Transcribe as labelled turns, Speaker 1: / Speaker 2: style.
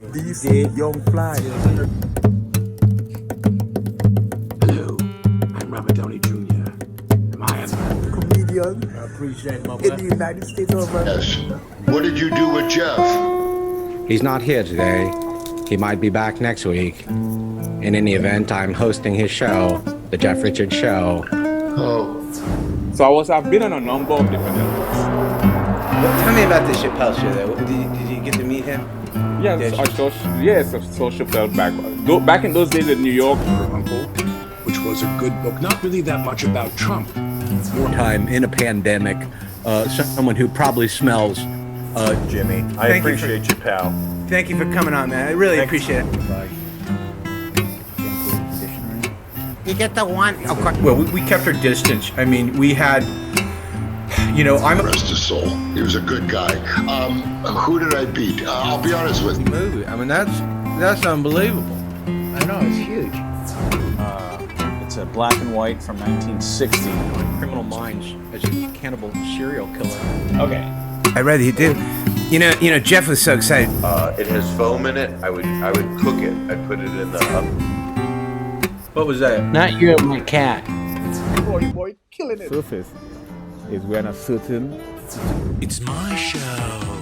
Speaker 1: These young flies.
Speaker 2: Hello, I'm Robert Downey Jr. Am I a
Speaker 1: Comedian
Speaker 2: I appreciate my
Speaker 1: in the United States of America.
Speaker 3: Yes. What did you do with Jeff?
Speaker 4: He's not here today. He might be back next week. In any event, I'm hosting his show, The Jeff Richards Show.
Speaker 3: Oh,
Speaker 5: So I've been on a number of different networks.
Speaker 6: Tell me about the Chappelle show, though. Did you get to meet him?
Speaker 5: Yes, I saw Chappelle back in those days in New York.
Speaker 2: Uncle, which was a good book. Not really that much about Trump.
Speaker 7: More time in a pandemic, someone who probably smells.
Speaker 8: Jimmy, I appreciate you, pal.
Speaker 6: Thank you for coming on, man. I really appreciate it.
Speaker 4: You get the one.
Speaker 7: Well, we kept our distance. I mean, we had, I'm
Speaker 3: rest his soul. He was a good guy. Who did I beat? I'll be honest with you.
Speaker 6: Movie. I mean, that's unbelievable.
Speaker 4: I know, it's huge.
Speaker 8: It's a black and white from 1960.
Speaker 7: Criminal Minds as a cannibal serial killer.
Speaker 8: Okay.
Speaker 6: I'd rather you do. You know, Jeff was so excited.
Speaker 9: It has foam in it. I would cook it. I'd put it in the oven.
Speaker 6: What was that?
Speaker 4: Not you, my cat.
Speaker 5: Boy, killing it.
Speaker 1: Surface is when a certain
Speaker 2: It's my show.